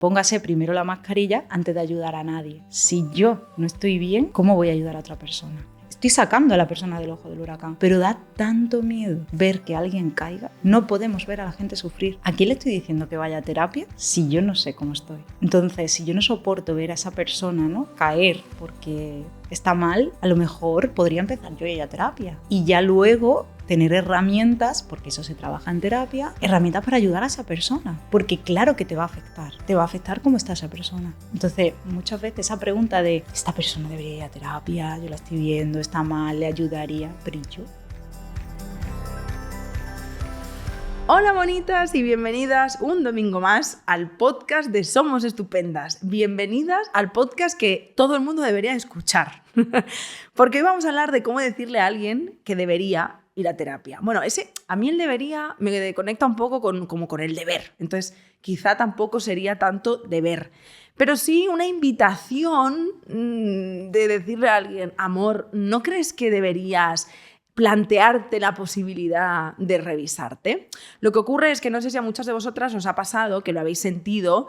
Póngase primero la mascarilla antes de ayudar a nadie. Si yo no estoy bien, ¿cómo voy a ayudar a otra persona? Estoy sacando a la persona del ojo del huracán, pero da tanto miedo ver que alguien caiga. No podemos ver a la gente sufrir. ¿A quién le estoy diciendo que vaya a terapia si yo no sé cómo estoy? Entonces, si yo no soporto ver a esa persona, ¿no?, caer porque está mal, a lo mejor podría empezar yo a ir a terapia. Y ya luego tener herramientas, porque eso se trabaja en terapia, herramientas para ayudar a esa persona, porque claro que te va a afectar cómo está esa persona. Entonces, muchas veces esa pregunta de ¿esta persona debería ir a terapia? Yo la estoy viendo, está mal, le ayudaría, pero ¿y yo? Hola bonitas y bienvenidas un domingo más al podcast de Somos Estupendas. Bienvenidas al podcast que todo el mundo debería escuchar. Porque hoy vamos a hablar de cómo decirle a alguien que debería ir a terapia. Bueno, a mí el debería me conecta un poco con el deber. Entonces, quizá tampoco sería tanto deber. Pero sí una invitación de decirle a alguien, amor, ¿no crees que deberías plantearte la posibilidad de revisarte? Lo que ocurre es que no sé si a muchas de vosotras os ha pasado que lo habéis sentido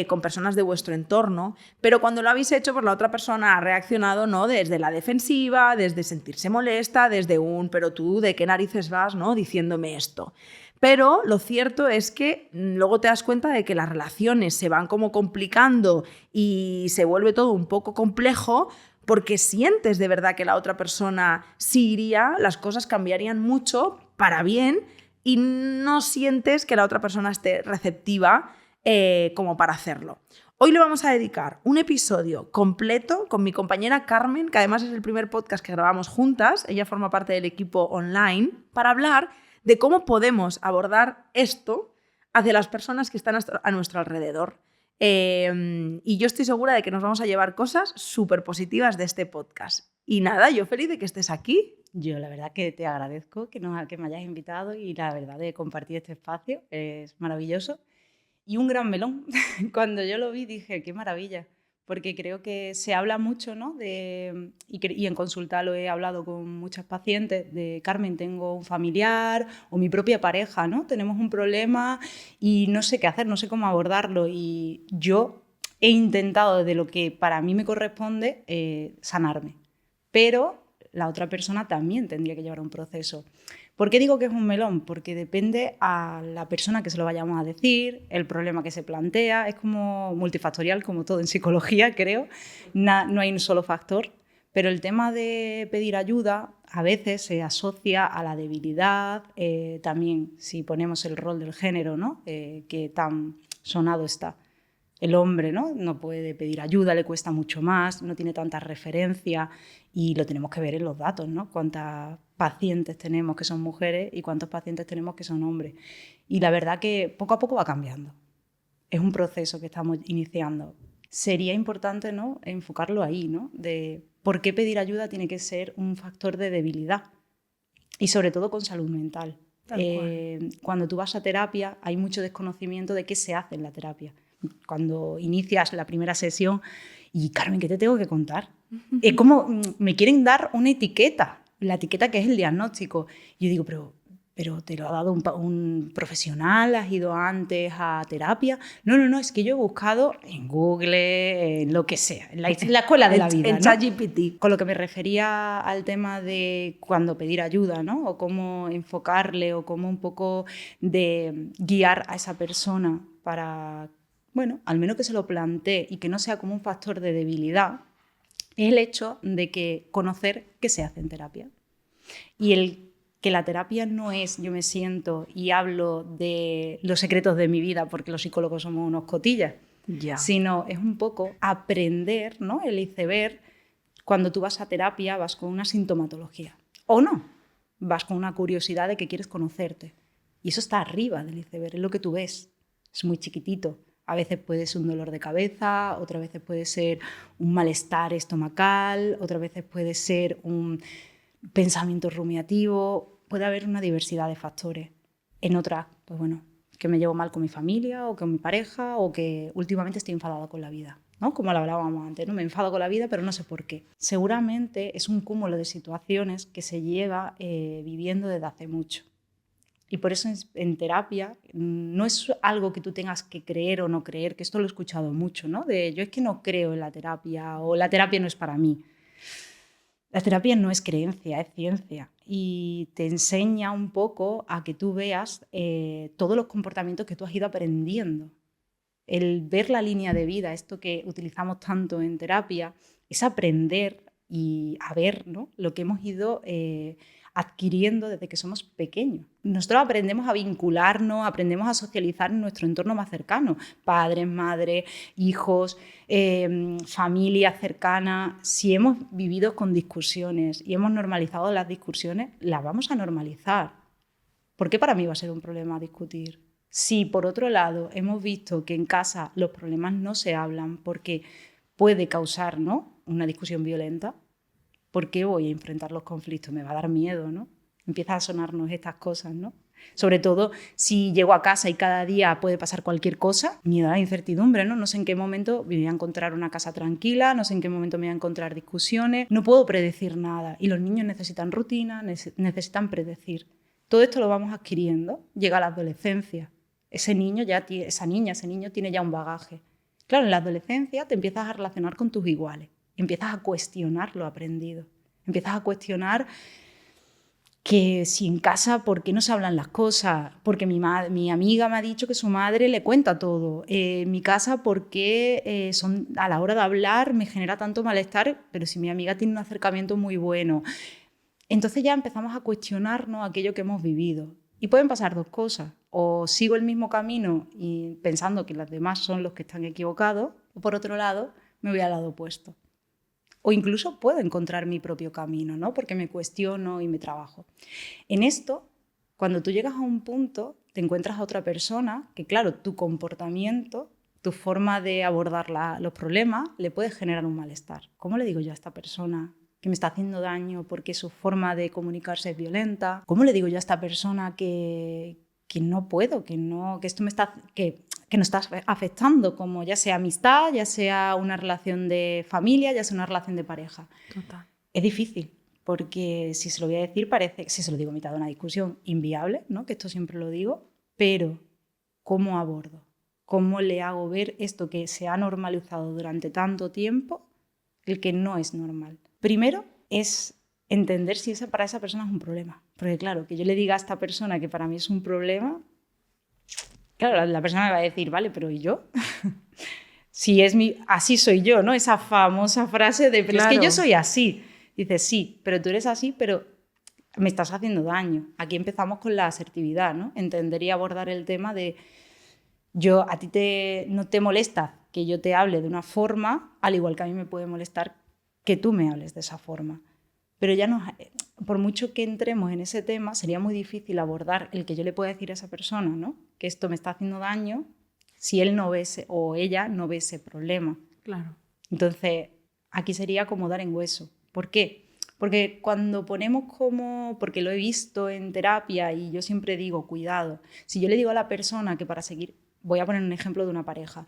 con personas de vuestro entorno, pero cuando lo habéis hecho, pues la otra persona ha reaccionado, ¿no?, desde la defensiva, desde sentirse molesta, desde pero tú, ¿de qué narices vas, no?, diciéndome esto? Pero lo cierto es que luego te das cuenta de que las relaciones se van como complicando y se vuelve todo un poco complejo, porque sientes de verdad que la otra persona sí iría, las cosas cambiarían mucho para bien y no sientes que la otra persona esté receptiva como para hacerlo. Hoy le vamos a dedicar un episodio completo con mi compañera Carmen, que además es el primer podcast que grabamos juntas, ella forma parte del equipo online, para hablar de cómo podemos abordar esto hacia las personas que están a nuestro alrededor. Y yo estoy segura de que nos vamos a llevar cosas súper positivas de este podcast. Y nada, yo feliz de que estés aquí. Yo la verdad que te agradezco que me hayas invitado y la verdad de compartir este espacio es maravilloso. Y un gran melón. Cuando yo lo vi dije, qué maravilla, porque creo que se habla mucho, ¿no?, y en consulta lo he hablado con muchas pacientes, de Carmen, tengo un familiar o mi propia pareja, ¿no?, tenemos un problema y no sé qué hacer, no sé cómo abordarlo, y yo he intentado desde lo que para mí me corresponde sanarme, pero la otra persona también tendría que llevar un proceso. ¿Por qué digo que es un melón? Porque depende a la persona que se lo vayamos a decir, el problema que se plantea, es como multifactorial, como todo en psicología, creo. No hay un solo factor, pero el tema de pedir ayuda a veces se asocia a la debilidad, también si ponemos el rol del género, ¿no?, que tan sonado está. El hombre, ¿no?, no puede pedir ayuda, le cuesta mucho más, no tiene tanta referencia y lo tenemos que ver en los datos, ¿no?, cuántas pacientes tenemos que son mujeres y cuántos pacientes tenemos que son hombres. Y la verdad que poco a poco va cambiando. Es un proceso que estamos iniciando. Sería importante, ¿no?, enfocarlo ahí, ¿no?, de por qué pedir ayuda tiene que ser un factor de debilidad y sobre todo con salud mental. Cuando tú vas a terapia hay mucho desconocimiento de qué se hace en la terapia. Cuando inicias la primera sesión y Carmen, ¿qué te tengo que contar? Es como me quieren dar una etiqueta, la etiqueta que es el diagnóstico. Yo digo, pero te lo ha dado un profesional, has ido antes a terapia. No, es que yo he buscado en Google, en lo que sea, en la escuela de la vida, en ChatGPT. Con lo que me refería al tema de cuando pedir ayuda, ¿no?, o cómo enfocarle, o cómo un poco de guiar a esa persona para, bueno, al menos que se lo plantee y que no sea como un factor de debilidad, es el hecho de que conocer qué se hace en terapia. Y que la terapia no es yo me siento y hablo de los secretos de mi vida porque los psicólogos somos unos cotillas, sino es un poco aprender, ¿no?, el iceberg. Cuando tú vas a terapia vas con una sintomatología o no, vas con una curiosidad de que quieres conocerte y eso está arriba del iceberg, es lo que tú ves, es muy chiquitito. A veces puede ser un dolor de cabeza, otras veces puede ser un malestar estomacal, otras veces puede ser un pensamiento rumiativo, puede haber una diversidad de factores. En otras, pues bueno, que me llevo mal con mi familia o con mi pareja o que últimamente estoy enfadada con la vida, ¿no?, como lo hablábamos antes, ¿no?, me enfado con la vida pero no sé por qué. Seguramente es un cúmulo de situaciones que se lleva viviendo desde hace mucho. Y por eso en terapia no es algo que tú tengas que creer o no creer, que esto lo he escuchado mucho, ¿no? De yo es que no creo en la terapia o la terapia no es para mí. La terapia no es creencia, es ciencia y te enseña un poco a que tú veas todos los comportamientos que tú has ido aprendiendo. El ver la línea de vida, esto que utilizamos tanto en terapia, es aprender y a ver, ¿no?, lo que hemos ido adquiriendo desde que somos pequeños. Nosotros aprendemos a vincularnos, aprendemos a socializar en nuestro entorno más cercano, padres, madres, hijos, familia cercana. Si hemos vivido con discusiones y hemos normalizado las discusiones, las vamos a normalizar. ¿Por qué para mí va a ser un problema discutir? Si por otro lado hemos visto que en casa los problemas no se hablan porque puede causar, ¿no?, una discusión violenta, ¿por qué voy a enfrentar los conflictos? Me va a dar miedo, ¿no? Empieza a sonarnos estas cosas, ¿no? Sobre todo si llego a casa y cada día puede pasar cualquier cosa, miedo a la incertidumbre, ¿no? No sé en qué momento me voy a encontrar una casa tranquila, no sé en qué momento me voy a encontrar discusiones, no puedo predecir nada y los niños necesitan rutina, necesitan predecir. Todo esto lo vamos adquiriendo, llega a la adolescencia. Esa niña, ese niño tiene ya un bagaje. Claro, en la adolescencia te empiezas a relacionar con tus iguales, empiezas a cuestionar lo aprendido, empiezas a cuestionar que si en casa, ¿por qué no se hablan las cosas? Porque mi amiga me ha dicho que su madre le cuenta todo. En mi casa, ¿por qué a la hora de hablar me genera tanto malestar? Pero si mi amiga tiene un acercamiento muy bueno. Entonces ya empezamos a cuestionarnos aquello que hemos vivido. Y pueden pasar dos cosas. O sigo el mismo camino y pensando que los demás son los que están equivocados, o por otro lado, me voy al lado opuesto. O incluso puedo encontrar mi propio camino, ¿no?, porque me cuestiono y me trabajo. En esto, cuando tú llegas a un punto, te encuentras a otra persona que, claro, tu comportamiento, tu forma de abordar los problemas, le puede generar un malestar. ¿Cómo le digo yo a esta persona que me está haciendo daño porque su forma de comunicarse es violenta? ¿Cómo le digo yo a esta persona que no puedo, que esto me está... que nos está afectando, como ya sea amistad, ya sea una relación de familia, ya sea una relación de pareja? Total. Es difícil, porque si se lo voy a decir, parece, si se lo digo a mitad de una discusión, inviable, ¿no?, que esto siempre lo digo, pero ¿cómo abordo? ¿Cómo le hago ver esto que se ha normalizado durante tanto tiempo, el que no es normal? Primero es entender si para esa persona es un problema, porque claro, que yo le diga a esta persona que para mí es un problema, claro, la persona me va a decir, vale, pero ¿y yo? Si es así soy yo, ¿no? Esa famosa frase de, pero claro, es que yo soy así. Dices, sí, pero tú eres así, pero me estás haciendo daño. Aquí empezamos con la asertividad, ¿no? Entender y abordar el tema de, a ti no te molesta que yo te hable de una forma, al igual que a mí me puede molestar que tú me hables de esa forma. Pero ya por mucho que entremos en ese tema, sería muy difícil abordar el que yo le pueda decir a esa persona, ¿no?, que esto me está haciendo daño, si él no ve o ella no ve ese problema. Claro. Entonces, aquí sería como dar en hueso. ¿Por qué? Porque cuando ponemos porque lo he visto en terapia y yo siempre digo, cuidado, si yo le digo a la persona que para seguir, voy a poner un ejemplo de una pareja,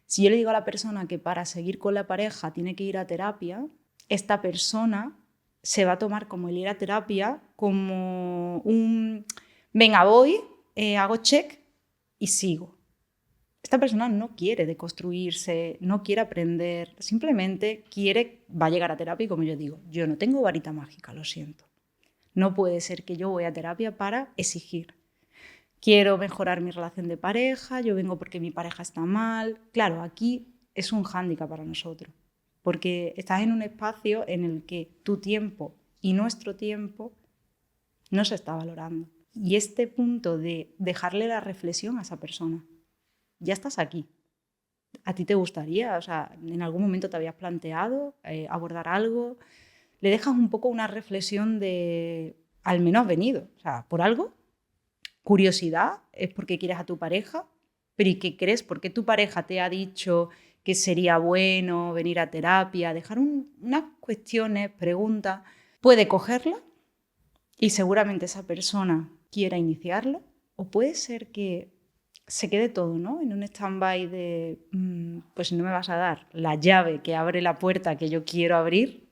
si yo le digo a la persona que para seguir con la pareja tiene que ir a terapia, esta persona se va a tomar como el ir a terapia como venga, voy, hago check y sigo. Esta persona no quiere deconstruirse, no quiere aprender, simplemente va a llegar a terapia y, como yo digo, yo no tengo varita mágica, lo siento. No puede ser que yo voy a terapia para exigir. Quiero mejorar mi relación de pareja, yo vengo porque mi pareja está mal. Claro, aquí es un hándicap para nosotros, porque estás en un espacio en el que tu tiempo y nuestro tiempo no se está valorando. Y este punto de dejarle la reflexión a esa persona, ya estás aquí. ¿A ti te gustaría? O sea, ¿en algún momento te habías planteado abordar algo? Le dejas un poco una reflexión de, al menos has venido, o sea, por algo. Curiosidad, es porque quieres a tu pareja, pero ¿y qué crees? ¿Por qué tu pareja te ha dicho que sería bueno venir a terapia? Dejar unas cuestiones, preguntas, puede cogerla y seguramente esa persona quiera iniciarlo, o puede ser que se quede todo, ¿no?, en un stand-by de, pues si no me vas a dar la llave que abre la puerta que yo quiero abrir,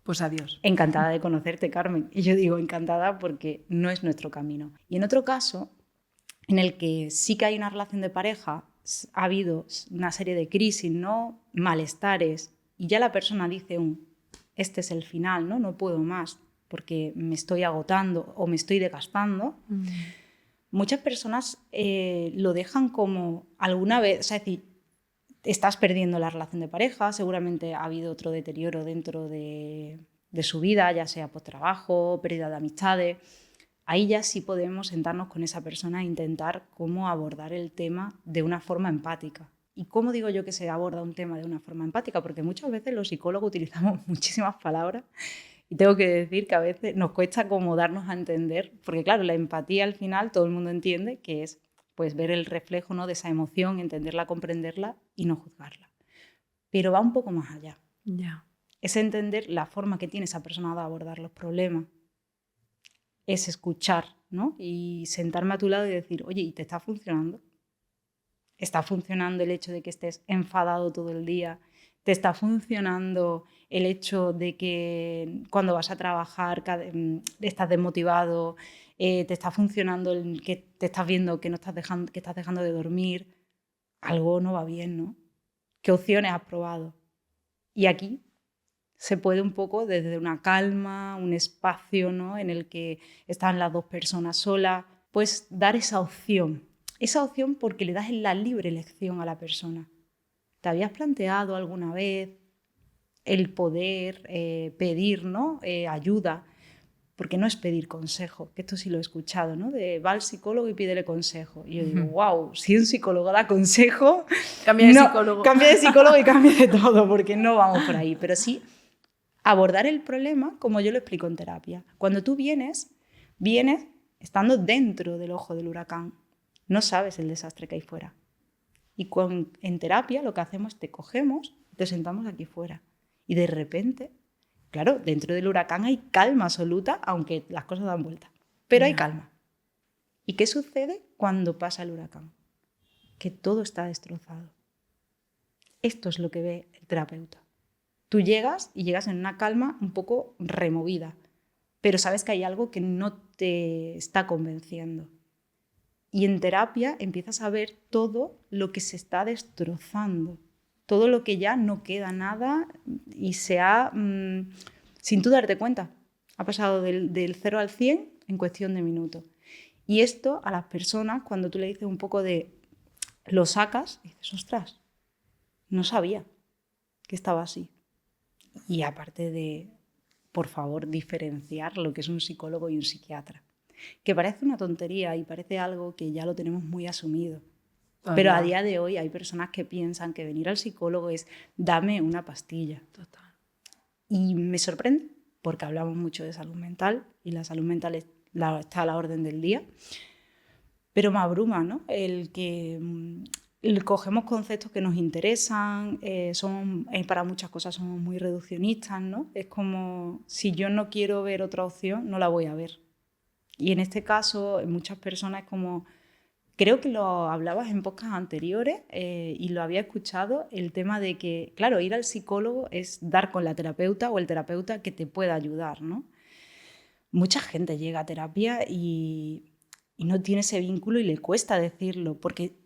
Pues adiós. Encantada de conocerte, Carmen. Y yo digo encantada porque no es nuestro camino. Y en otro caso, en el que sí que hay una relación de pareja, ha habido una serie de crisis, ¿no? Malestares, y ya la persona dice este es el final, ¿no? No puedo más porque me estoy agotando o me estoy desgastando. Muchas personas lo dejan como alguna vez, o sea, es decir, estás perdiendo la relación de pareja, seguramente ha habido otro deterioro dentro de su vida, ya sea por trabajo, pérdida de amistades. Ahí ya sí podemos sentarnos con esa persona e intentar cómo abordar el tema de una forma empática. ¿Y cómo digo yo que se aborda un tema de una forma empática? Porque muchas veces los psicólogos utilizamos muchísimas palabras y tengo que decir que a veces nos cuesta como darnos a entender, porque claro, la empatía al final todo el mundo entiende que es pues ver el reflejo, ¿no?, de esa emoción, entenderla, comprenderla y no juzgarla. Pero va un poco más allá. Ya. Es entender la forma que tiene esa persona de abordar los problemas. Es escuchar, ¿no? Y sentarme a tu lado y decir, oye, ¿y te está funcionando? ¿Está funcionando el hecho de que estés enfadado todo el día? ¿Te está funcionando el hecho de que cuando vas a trabajar estás desmotivado? ¿Te está funcionando el que te estás viendo que estás dejando de dormir? Algo no va bien, ¿no? ¿Qué opciones has probado? Y aquí se puede un poco desde una calma, un espacio, ¿no?, en el que están las dos personas solas, pues dar esa opción porque le das la libre elección a la persona. ¿Te habías planteado alguna vez el poder pedir, ¿no?, ayuda? Porque no es pedir consejo, que esto sí lo he escuchado, ¿no?, de va al psicólogo y pídele consejo. Y yo digo, wow, si un psicólogo da consejo, Cambia de psicólogo. Cambia de psicólogo y cambia de todo, porque no vamos por ahí. Pero sí abordar el problema como yo lo explico en terapia. Cuando tú vienes estando dentro del ojo del huracán. No sabes el desastre que hay fuera. Y en terapia lo que hacemos es te cogemos, te sentamos aquí fuera. Y de repente, claro, dentro del huracán hay calma absoluta, aunque las cosas dan vueltas. Pero hay calma. ¿Y qué sucede cuando pasa el huracán? Que todo está destrozado. Esto es lo que ve el terapeuta. Tú llegas en una calma un poco removida, pero sabes que hay algo que no te está convenciendo. Y en terapia empiezas a ver todo lo que se está destrozando, todo lo que ya no queda nada y se ha, sin tú darte cuenta, ha pasado del 0 al 100 en cuestión de minutos. Y esto a las personas, cuando tú le dices un poco lo sacas, dices, ostras, no sabía que estaba así. Y aparte de, por favor, diferenciar lo que es un psicólogo y un psiquiatra. Que parece una tontería y parece algo que ya lo tenemos muy asumido. Pero a día de hoy hay personas que piensan que venir al psicólogo es dame una pastilla. Total. Y me sorprende porque hablamos mucho de salud mental y la salud mental está a la orden del día. Pero me abruma, ¿no?, el que cogemos conceptos que nos interesan, para muchas cosas somos muy reduccionistas, ¿no? Es como, si yo no quiero ver otra opción, no la voy a ver. Y en este caso, en muchas personas es como, creo que lo hablabas en podcasts anteriores y lo había escuchado, el tema de que, claro, ir al psicólogo es dar con la terapeuta o el terapeuta que te pueda ayudar, ¿no? Mucha gente llega a terapia y no tiene ese vínculo y le cuesta decirlo, porque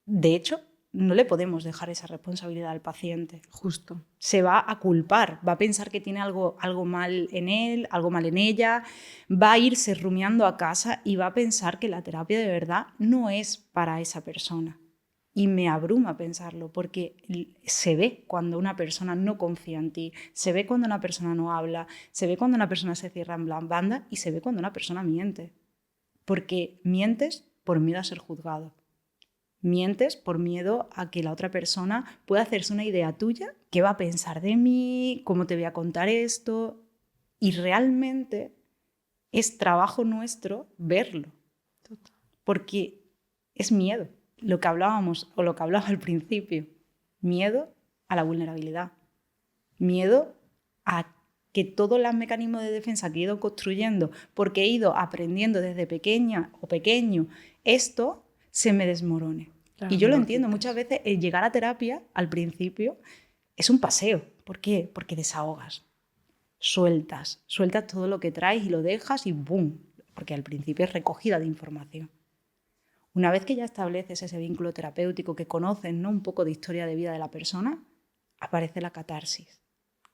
de hecho no le podemos dejar esa responsabilidad al paciente. Justo. Se va a culpar, va a pensar que tiene algo mal en él, algo mal en ella, va a irse rumiando a casa y va a pensar que la terapia de verdad no es para esa persona. Y me abruma pensarlo, porque se ve cuando una persona no confía en ti, se ve cuando una persona no habla, se ve cuando una persona se cierra en banda y se ve cuando una persona miente. Porque mientes por miedo a ser juzgado. Mientes por miedo a que la otra persona pueda hacerse una idea tuya, qué va a pensar de mí, cómo te voy a contar esto. Y realmente es trabajo nuestro verlo. Porque es miedo. Lo que hablábamos o lo que hablaba al principio. Miedo a la vulnerabilidad. Miedo a que todos los mecanismos de defensa que he ido construyendo, porque he ido aprendiendo desde pequeña o pequeño, esto se me desmorone. Claro, y yo lo entiendo, muchas veces el llegar a terapia al principio es un paseo. ¿Por qué? Porque desahogas. sueltas todo lo que traes y lo dejas y ¡boom! Porque al principio es recogida de información. Una vez que ya estableces ese vínculo terapéutico, que conoces, ¿no?, un poco de historia de vida de la persona, aparece la catarsis,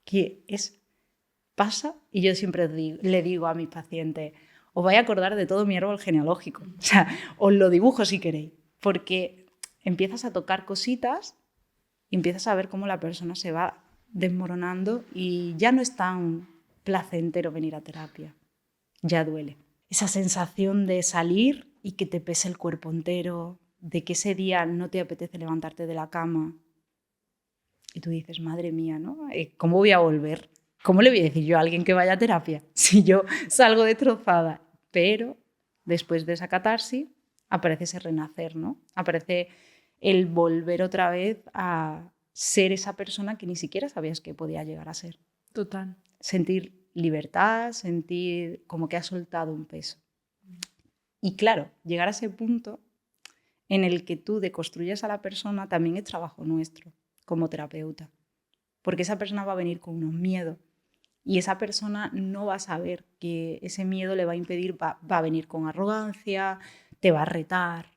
que pasa, y yo siempre le digo a mis pacientes, os vais a acordar de todo mi árbol genealógico, o sea, os lo dibujo si queréis, porque empiezas a tocar cositas y empiezas a ver cómo la persona se va desmoronando y ya no es tan placentero venir a terapia, ya duele. Esa sensación de salir y que te pese el cuerpo entero, de que ese día no te apetece levantarte de la cama y tú dices, madre mía, ¿no? ¿Cómo voy a volver? ¿Cómo le voy a decir yo a alguien que vaya a terapia si yo salgo destrozada? Pero después de esa catarsis aparece ese renacer, ¿no? Aparece el volver otra vez a ser esa persona que ni siquiera sabías que podía llegar a ser. Total. Sentir libertad, sentir como que has soltado un peso. Y claro, llegar a ese punto en el que tú deconstruyes a la persona también es trabajo nuestro como terapeuta. Porque esa persona va a venir con unos miedos y esa persona no va a saber que ese miedo le va a impedir, va a venir con arrogancia, te va a retar,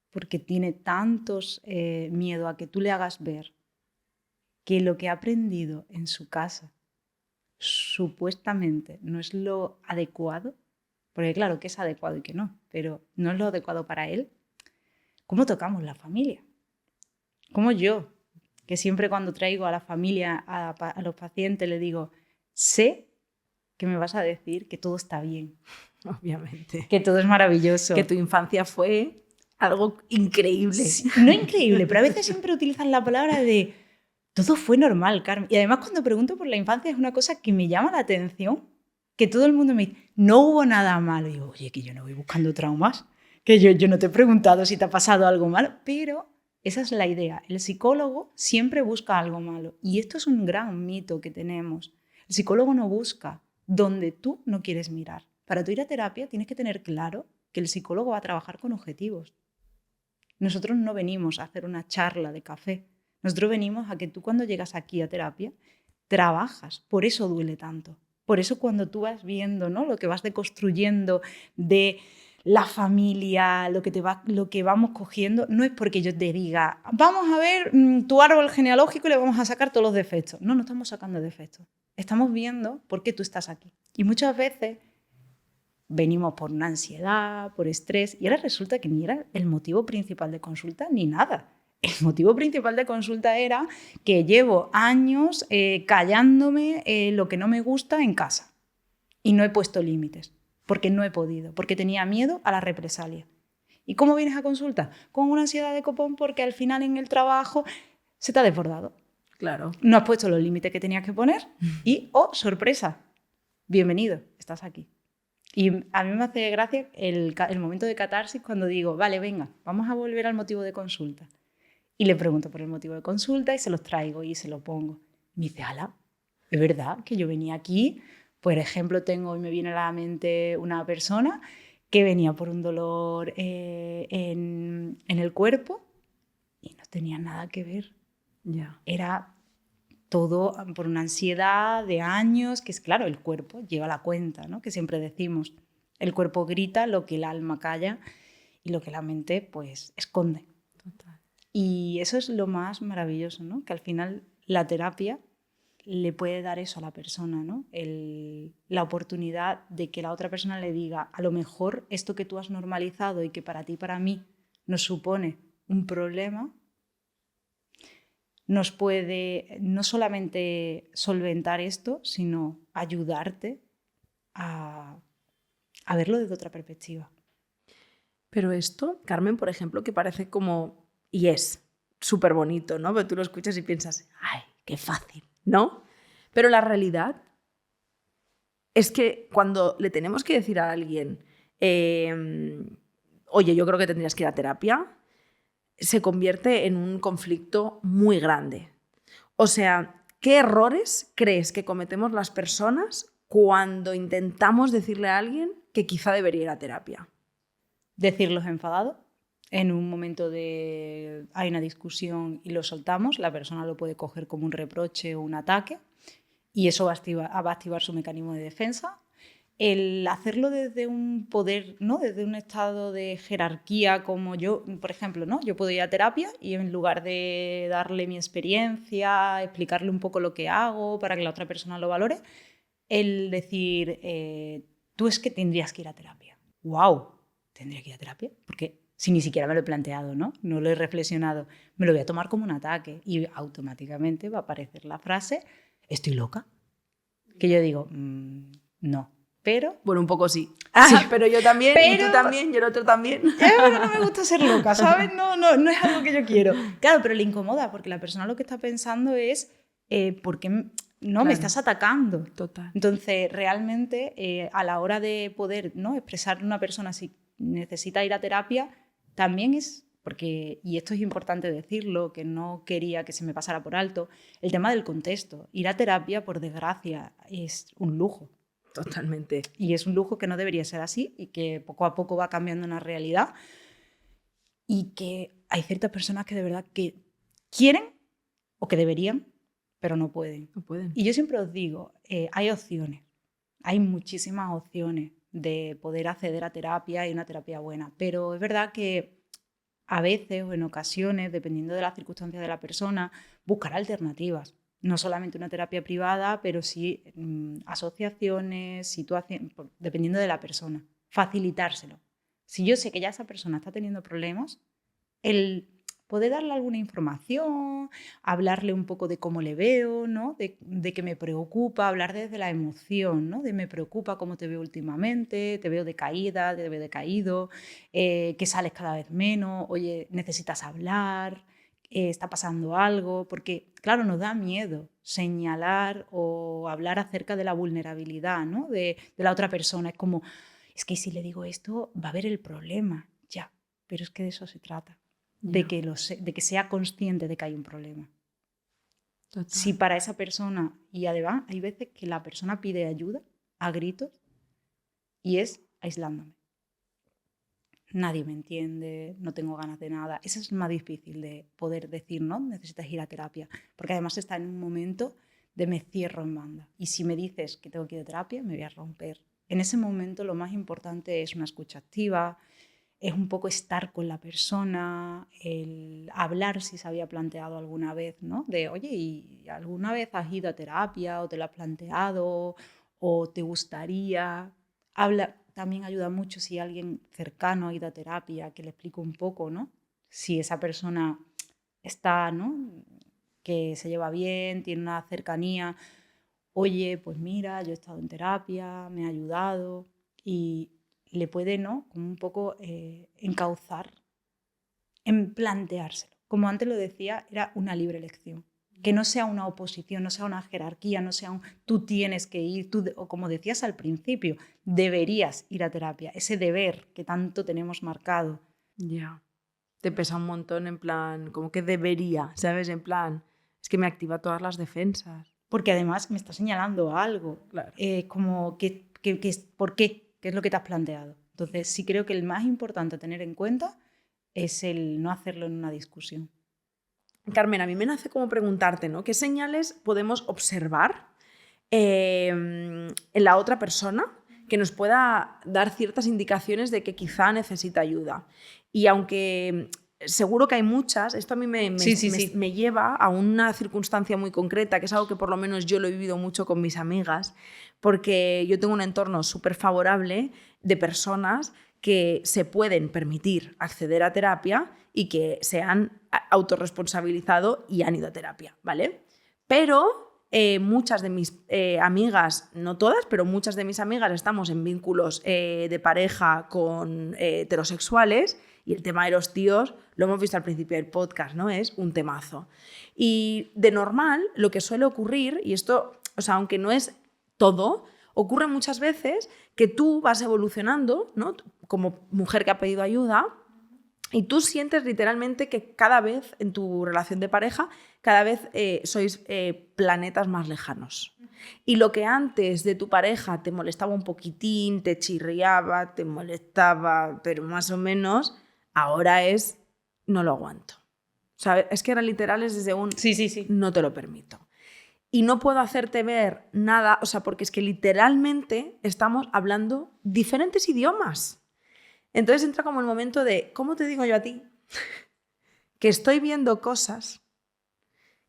porque tiene tantos miedo a que tú le hagas ver que lo que ha aprendido en su casa supuestamente no es lo adecuado, porque claro que es adecuado y que no, pero no es lo adecuado para él. ¿Cómo tocamos la familia? ¿Cómo yo, que siempre cuando traigo a la familia, a los pacientes, le digo, sé que me vas a decir que todo está bien, Obviamente. que todo es maravilloso. Que tu infancia fue algo increíble. Sí, no increíble, pero a veces siempre utilizan la palabra de todo fue normal, Carmen. Y además cuando pregunto por la infancia es una cosa que me llama la atención, que todo el mundo me dice, no hubo nada malo. Y digo, oye, que yo no voy buscando traumas, que yo no te he preguntado si te ha pasado algo malo, pero esa es la idea. El psicólogo siempre busca algo malo. Y esto es un gran mito que tenemos. El psicólogo no busca donde tú no quieres mirar. Para tú ir a terapia tienes que tener claro que el psicólogo va a trabajar con objetivos. Nosotros no venimos a hacer una charla de café. Nosotros venimos a que tú cuando llegas aquí a terapia trabajas. Por eso duele tanto. Por eso cuando tú vas viendo, ¿no?, lo que vas deconstruyendo de la familia, lo que vamos cogiendo, no es porque yo te diga, vamos a ver tu árbol genealógico y le vamos a sacar todos los defectos. No estamos sacando defectos. Estamos viendo por qué tú estás aquí. Y muchas veces venimos por una ansiedad, por estrés, y ahora resulta que ni era el motivo principal de consulta ni nada. El motivo principal de consulta era que llevo años callándome lo que no me gusta en casa y no he puesto límites, porque no he podido, porque tenía miedo a la represalia. ¿Y cómo vienes a consulta? Con una ansiedad de copón porque al final en el trabajo se te ha desbordado. Claro. No has puesto los límites que tenías que poner y, oh, sorpresa, bienvenido, estás aquí. Y a mí me hace gracia el momento de catarsis cuando digo, vale, venga, vamos a volver al motivo de consulta. Y le pregunto por el motivo de consulta y se los traigo y se lo pongo. Y me dice, ala, es verdad que yo venía aquí, por ejemplo, me viene a la mente una persona que venía por un dolor en el cuerpo y no tenía nada que ver. Ya. Era todo por una ansiedad de años, que es claro, el cuerpo lleva la cuenta, ¿no?, que siempre decimos. El cuerpo grita lo que el alma calla y lo que la mente pues esconde. Total. Y eso es lo más maravilloso, ¿no?, que al final la terapia le puede dar eso a la persona, ¿no?, la oportunidad de que la otra persona le diga, a lo mejor esto que tú has normalizado y que para ti y para mí nos supone un problema, nos puede no solamente solventar esto, sino ayudarte a verlo desde otra perspectiva. Pero esto, Carmen, por ejemplo, que parece como, y es súper bonito, ¿no? Pero tú lo escuchas y piensas, ¡ay, qué fácil!, ¿no? Pero la realidad es que cuando le tenemos que decir a alguien, oye, yo creo que tendrías que ir a terapia, se convierte en un conflicto muy grande. O sea, ¿qué errores crees que cometemos las personas cuando intentamos decirle a alguien que quizá debería ir a terapia? Decirlos enfadados. En un momento hay una discusión y lo soltamos, la persona lo puede coger como un reproche o un ataque y eso va a activar su mecanismo de defensa. El hacerlo desde un poder, ¿no? Desde un estado de jerarquía, como yo, por ejemplo, ¿no? Yo puedo ir a terapia y en lugar de darle mi experiencia, explicarle un poco lo que hago para que la otra persona lo valore, el decir, tú es que tendrías que ir a terapia. ¡Wow! ¿Tendría que ir a terapia? Porque si ni siquiera me lo he planteado, ¿no? No lo he reflexionado, me lo voy a tomar como un ataque y automáticamente va a aparecer la frase, ¿estoy loca? Que yo digo, no. Pero, bueno, un poco sí. Sí. Pero yo también, y tú también, y el otro también. Pero no me gusta ser loca, ¿sabes? No es algo que yo quiero. Claro, pero le incomoda porque la persona lo que está pensando es, ¿por qué no Claro. me estás atacando? Total. Entonces, realmente, a la hora de poder, ¿no? expresar a una persona si necesita ir a terapia, también es, porque, y esto es importante decirlo, que no quería que se me pasara por alto, el tema del contexto. Ir a terapia, por desgracia, es un lujo. Totalmente. Y es un lujo que no debería ser así y que poco a poco va cambiando una realidad y que hay ciertas personas que de verdad que quieren o que deberían, pero no pueden. No pueden. Y yo siempre os digo, hay opciones, hay muchísimas opciones de poder acceder a terapia y una terapia buena, pero es verdad que a veces o en ocasiones, dependiendo de las circunstancias de la persona, buscar alternativas. No solamente una terapia privada, pero sí asociaciones, situaciones, dependiendo de la persona. Facilitárselo. Si yo sé que ya esa persona está teniendo problemas, el poder darle alguna información, hablarle un poco de cómo le veo, ¿no? de que me preocupa, hablar desde la emoción, ¿no? de me preocupa cómo te veo últimamente, te veo decaída, te veo decaído, que sales cada vez menos, oye, necesitas hablar, está pasando algo, porque claro, nos da miedo señalar o hablar acerca de la vulnerabilidad, ¿no? de la otra persona. Es como, es que si le digo esto va a haber el problema, ya, pero es que de eso se trata. De que sea consciente de que hay un problema. Total. Si para esa persona, y además hay veces que la persona pide ayuda a gritos y es aislándome. Nadie me entiende, no tengo ganas de nada. Eso es más difícil de poder decir, ¿no? Necesitas ir a terapia, porque además está en un momento de me cierro en banda. Y si me dices que tengo que ir a terapia, me voy a romper. En ese momento lo más importante es una escucha activa, es un poco estar con la persona, el hablar si se había planteado alguna vez, ¿no? De, oye, ¿y alguna vez has ido a terapia o te lo has planteado o te gustaría? También ayuda mucho si alguien cercano ha ido a terapia, que le explique un poco, ¿no? Si esa persona está, ¿no? Que se lleva bien, tiene una cercanía. Oye, pues mira, yo he estado en terapia, me ha ayudado y le puede, ¿no? Como un poco encauzar en planteárselo. Como antes lo decía, era una libre elección. Que no sea una oposición, no sea una jerarquía, no sea un tú tienes que ir, o como decías al principio, deberías ir a terapia. Ese deber que tanto tenemos marcado. Ya. Te pesa un montón en plan, como que debería, ¿sabes? En plan, es que me activa todas las defensas. Porque además me está señalando algo. Claro. Como ¿por qué? ¿Qué es lo que te has planteado? Entonces sí creo que el más importante a tener en cuenta es el no hacerlo en una discusión. Carmen, a mí me nace como preguntarte, ¿no? ¿Qué señales podemos observar en la otra persona que nos pueda dar ciertas indicaciones de que quizá necesita ayuda? Y aunque seguro que hay muchas, esto a mí me lleva a una circunstancia muy concreta, que es algo que por lo menos yo lo he vivido mucho con mis amigas, porque yo tengo un entorno súper favorable de personas que se pueden permitir acceder a terapia y que se han autorresponsabilizado y han ido a terapia, ¿vale? Pero muchas de mis amigas, no todas, pero muchas de mis amigas estamos en vínculos de pareja con heterosexuales y el tema de los tíos, lo hemos visto al principio del podcast, ¿no? Es un temazo. Y de normal, lo que suele ocurrir, y esto, o sea, aunque no es todo, ocurre muchas veces que tú vas evolucionando, ¿no? Como mujer que ha pedido ayuda, y tú sientes literalmente que cada vez en tu relación de pareja, cada vez sois planetas más lejanos. Y lo que antes de tu pareja te molestaba un poquitín, te chirriaba, te molestaba, pero más o menos, ahora es no lo aguanto. ¿Sabes? Es que era literal, es desde un sí. no te lo permito. y no puedo hacerte ver nada, o sea, porque es que literalmente estamos hablando diferentes idiomas. Entonces entra como el momento de, ¿cómo te digo yo a ti? Que estoy viendo cosas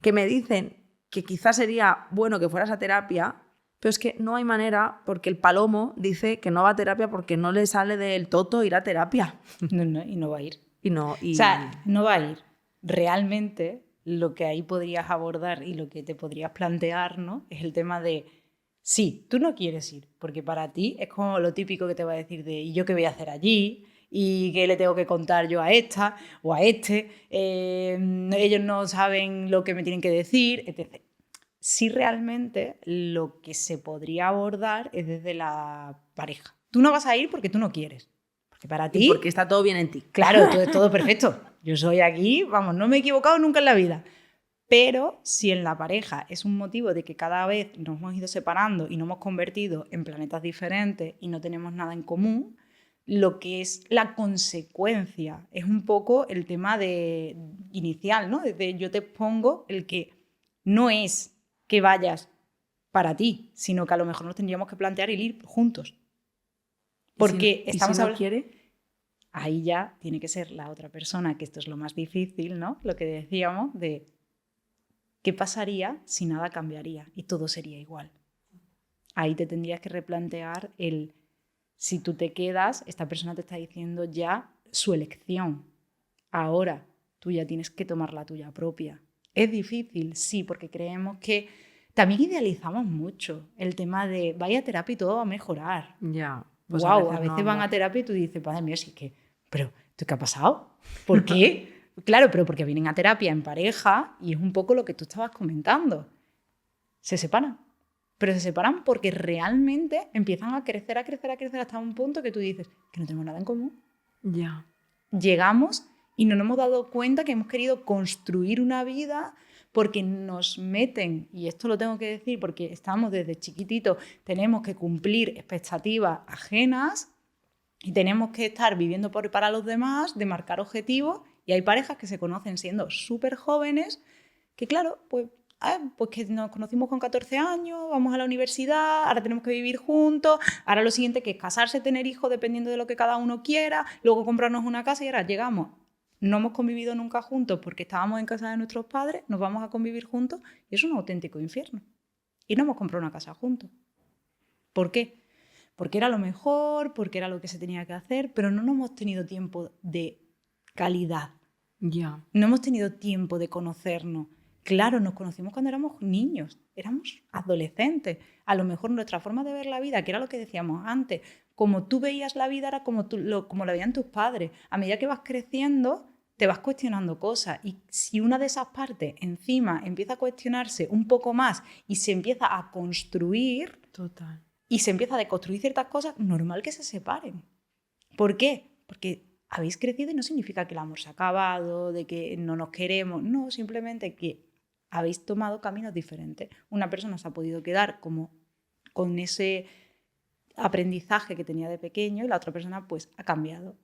que me dicen que quizás sería bueno que fueras a terapia, pero es que no hay manera porque el palomo dice que no va a terapia porque no le sale del toto ir a terapia. Y no va a ir. Y no, O sea, no va a ir. Realmente lo que ahí podrías abordar y lo que te podrías plantear, ¿no? Es el tema de, sí, tú no quieres ir, porque para ti es como lo típico que te va a decir de, ¿y yo qué voy a hacer allí? ¿Y qué le tengo que contar yo a esta o a este? Ellos no saben lo que me tienen que decir, etc. Si realmente lo que se podría abordar es desde la pareja. Tú no vas a ir porque tú no quieres. Porque para ti... Y porque está todo bien en ti. Claro, todo perfecto. Yo soy aquí, vamos, no me he equivocado nunca en la vida. Pero si en la pareja es un motivo de que cada vez nos hemos ido separando y nos hemos convertido en planetas diferentes y no tenemos nada en común, lo que es la consecuencia es un poco el tema inicial, ¿no? Desde yo te pongo el que no es que vayas para ti, sino que a lo mejor nos tendríamos que plantear el ir juntos. Porque estamos ¿y si no hablando... quiere? Ahí ya tiene que ser la otra persona, que esto es lo más difícil, ¿no? Lo que decíamos de qué pasaría si nada cambiaría y todo sería igual. Ahí te tendrías que replantear si tú te quedas, esta persona te está diciendo ya su elección. Ahora tú ya tienes que tomar la tuya propia. Es difícil, sí, porque creemos que también idealizamos mucho el tema de vaya a terapia y todo va a mejorar. Ya. Pues Wow, a veces van a terapia y tú dices, padre mío, sí que, pero ¿qué ha pasado? ¿Por qué? Claro, pero porque vienen a terapia en pareja y es un poco lo que tú estabas comentando. Se separan, pero se separan porque realmente empiezan a crecer hasta un punto que tú dices que no tenemos nada en común. Ya. Llegamos y no nos hemos dado cuenta que hemos querido construir una vida porque nos meten, y esto lo tengo que decir porque estamos desde chiquititos, tenemos que cumplir expectativas ajenas y tenemos que estar viviendo para los demás, de marcar objetivos, y hay parejas que se conocen siendo súper jóvenes, que claro, pues que nos conocimos con 14 años, vamos a la universidad, ahora tenemos que vivir juntos, ahora lo siguiente que es casarse, tener hijos dependiendo de lo que cada uno quiera, luego comprarnos una casa y ahora llegamos. No hemos convivido nunca juntos porque estábamos en casa de nuestros padres, nos vamos a convivir juntos y es un auténtico infierno. Y no hemos comprado una casa juntos. ¿Por qué? Porque era lo mejor, porque era lo que se tenía que hacer, pero no hemos tenido tiempo de calidad. Ya. No hemos tenido tiempo de conocernos. Claro, nos conocimos cuando éramos niños, éramos adolescentes. A lo mejor nuestra forma de ver la vida, que era lo que decíamos antes, como tú veías la vida era como la veían tus padres. A medida que vas creciendo, te vas cuestionando cosas. Y si una de esas partes encima empieza a cuestionarse un poco más y se empieza a construir... Total. Y se empieza a deconstruir ciertas cosas, normal que se separen. ¿Por qué? Porque habéis crecido y no significa que el amor se ha acabado, de que no nos queremos. No, simplemente que habéis tomado caminos diferentes. Una persona se ha podido quedar como con ese aprendizaje que tenía de pequeño y la otra persona pues ha cambiado.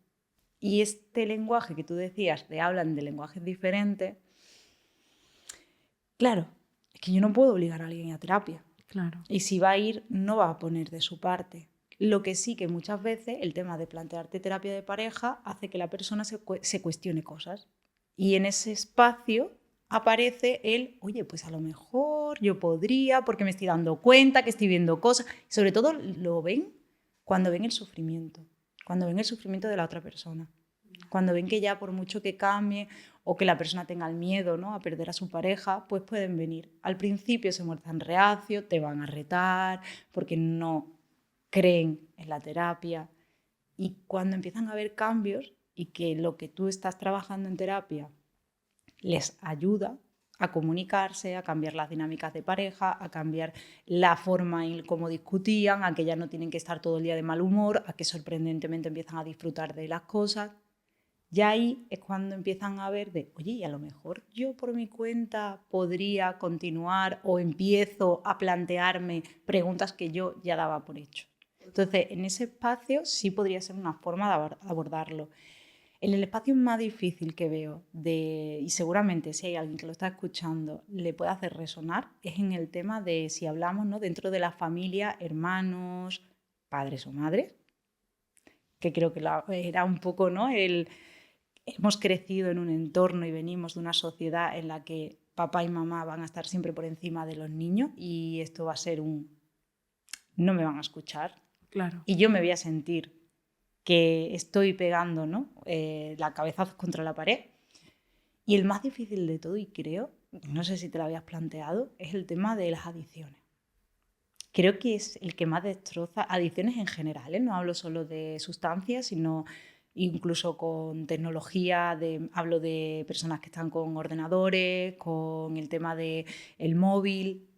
Y este lenguaje que tú decías, de hablan de lenguajes diferentes, claro, es que yo no puedo obligar a alguien a terapia. Claro. Y si va a ir, no va a poner de su parte. Lo que sí que muchas veces el tema de plantearte terapia de pareja hace que la persona se cuestione cosas. Y en ese espacio aparece el, oye, pues a lo mejor yo podría, porque me estoy dando cuenta que estoy viendo cosas. Y sobre todo lo ven cuando ven el sufrimiento de la otra persona. Cuando ven que ya por mucho que cambie o que la persona tenga el miedo, ¿no?, a perder a su pareja, pues pueden venir. Al principio se muestran reacios, te van a retar porque no creen en la terapia. Y cuando empiezan a haber cambios y que lo que tú estás trabajando en terapia les ayuda a comunicarse, a cambiar las dinámicas de pareja, a cambiar la forma en cómo discutían, a que ya no tienen que estar todo el día de mal humor, a que sorprendentemente empiezan a disfrutar de las cosas. Ya ahí es cuando empiezan a ver de, oye, y a lo mejor yo por mi cuenta podría continuar o empiezo a plantearme preguntas que yo ya daba por hecho. Entonces, en ese espacio sí podría ser una forma de abordarlo. El espacio más difícil que veo, y seguramente si hay alguien que lo está escuchando le puede hacer resonar, es en el tema de si hablamos, ¿no?, dentro de la familia, hermanos, padres o madres, que creo que era un poco, ¿no?, hemos crecido en un entorno y venimos de una sociedad en la que papá y mamá van a estar siempre por encima de los niños y esto va a ser no me van a escuchar. Claro. Y yo me voy a sentir que estoy pegando, ¿no?, la cabeza contra la pared. Y el más difícil de todo, y creo, no sé si te lo habías planteado, es el tema de las adicciones. Creo que es el que más destroza adicciones en general, ¿eh? No hablo solo de sustancias, sino incluso con tecnología, hablo de personas que están con ordenadores, con el tema del móvil.